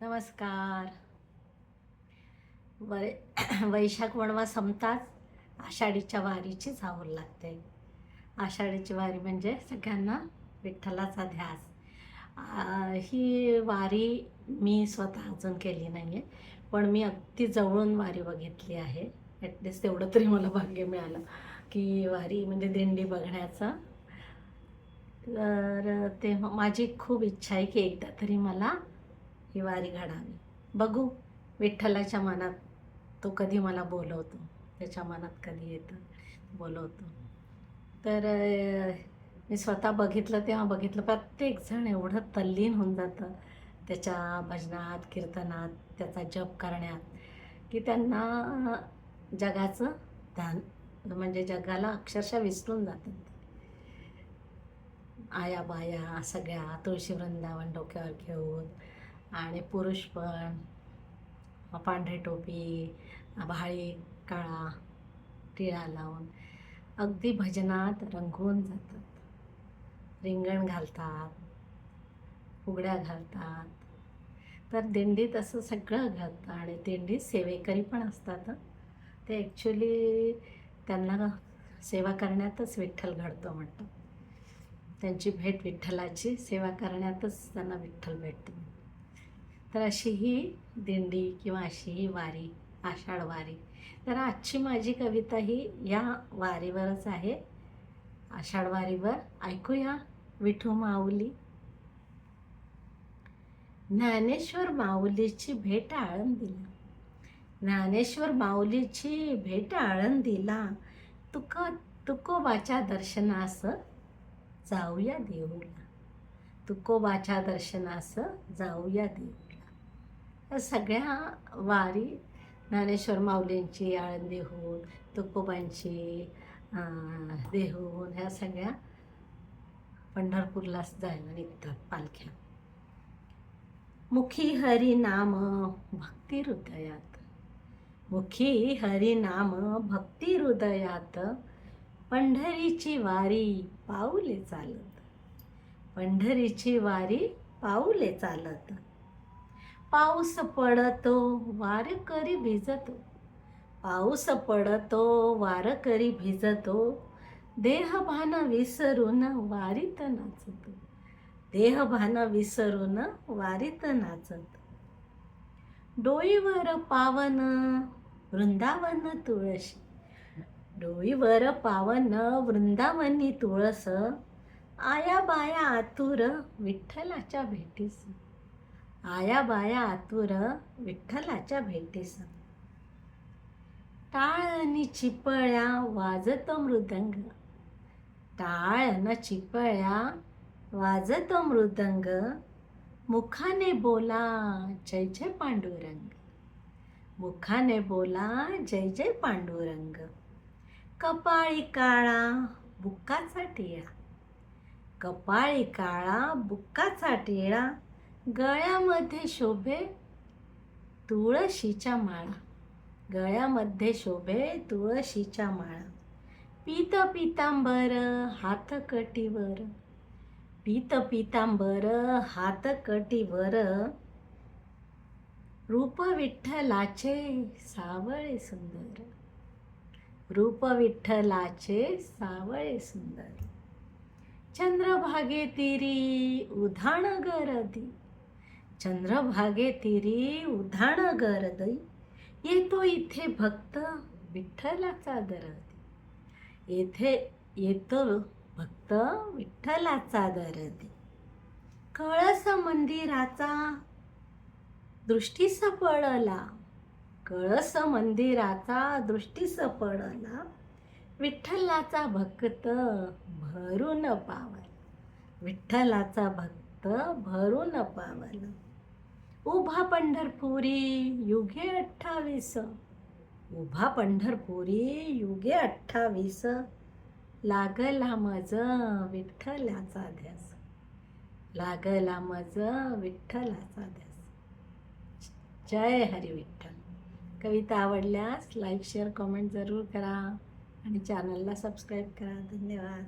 नमस्कार. वैशाख वणवा संपताच आषाढीच्या वारीची चाहूल लागते. आषाढीची वारी म्हणजे सगळ्यांना विठ्ठलाचा ध्यास. ही वारी मी स्वतः अजून केली नाही आहे, पण मी अगदी जवळून वारी बघितली आहे. ॲटलिस्ट तेवढं तरी मला भाग्य मिळालं की वारी म्हणजे दिंडी बघण्याचं. तर ते माझी खूप इच्छा आहे की एकदा तरी मला ही वारी घडावी. बघू विठ्ठलाच्या मनात तो कधी मला बोलवतो, त्याच्या मनात कधी येतं बोलवतो. तर मी स्वतः बघितलं, तेव्हा बघितलं प्रत्येकजण एवढं तल्लीन होऊन जातं त्याच्या भजनात, कीर्तनात, त्याचा जप करण्यात की त्यांना जगाचं ध्यान म्हणजे जगाला अक्षरशः विसरून जातात. आया बाया सगळ्या तुळशी वृंदावन डोक्यावर घेऊन आणि पुरुष पण पांढरी टोपी, भाळी काळा टिळा लावून अगदी भजनात रंगून जातात. रिंगण घालतात, फुगड्या घालतात. तर दिंडीत असं सगळं घालतं आणि दिंडीत सेवेकरी पण असतात. ते ॲक्च्युली त्यांना सेवा करण्यातच विठ्ठल घडतो म्हणतात. त्यांची भेट विठ्ठलाची सेवा करण्यातच त्यांना विठ्ठल भेटतो. तर अशी ही दिंडी किंवा अशी ही वारी, आषाढ वारी. तर आजची माझी कविता ही या वारीवरच आहे, आषाढ वारीवर. ऐकूया विठू माऊली. ज्ञानेश्वर माऊलीची भेट आळंदीला, ज्ञानेश्वर माऊलीची भेट आळंदीला, तुकोबाच्या दर्शनास जाऊया देऊला, तुकोबाच्या दर्शनास जाऊया देऊला. सगळ्या वारी ज्ञानेश्वर माऊलींची आळंदीहून, तुकोबांची देहून, ह्या सगळ्या पंढरपूरला जायला निघतात पालख्या. मुखी हरी नाम भक्ती हृदयात, मुखी हरी नाम भक्ती हृदयात, पंढरीची वारी पाऊले चालत, पंढरीची वारी पाऊले चालत. पाऊस पडतो वारकरी भिजतो, पाऊस पडतो वारकरी भिजतो, देहभान विसरून वारीत नाचतो, देहभान विसरून वारीत नाचत. डोईवर पावन वृंदावन तुळशी, डोईवर पावन वृंदावनी तुळस, आया बाया आतुर विठ्ठलाच्या भेटीस, आया बाया आतुर विठ्ठलाच्या भेटीस. टाळ आणि चिपळ्या वाजतो मृदंग, टाळ आणि चिपळ्या वाजतो मृदंग, मुखाने बोला जय जय पांडुरंग, मुखाने बोला जय जय पांडुरंग. कपाळी काळा बुक्काचा टिळा, कपाळी काळा बुक्काचा टिळा, गळ्यामध्ये शोभे तुळशीच्या माळा, गळ्यामध्ये शोभे तुळशीच्या माळा. पीत पितांबर हात कटीवर, पीत पितांबर हात कटीवर, रूप विठ्ठलाचे सावळे सुंदर, रूप विठ्ठलाचे सावळे सुंदर. चंद्रभागे तिरी उधाण गरदी, चंद्रभागे तिरी उधाण गरदी, येतो इथे भक्त विठ्ठलाचा दरदी, येथे येतो भक्त विठ्ठलाचा दरदी. कळस मंदिराचा दृष्टीस पडला, कळस मंदिराचा दृष्टीस पडला, विठ्ठलाचा भक्त भरून पावला, विठ्ठलाचा भक्त भरून पावला. उभा पंढरपुरी युगे 28, उभा पंढरपुरी युगे 28, लागला मज विठ्ठलाचा ध्यास, लागला मज विठ्ठलाचा ध्यास. जय हरी विठ्ठल. कविता आवडल्यास लाईक शेअर कमेंट जरूर करा आणि चॅनलला सबस्क्राईब करा. धन्यवाद.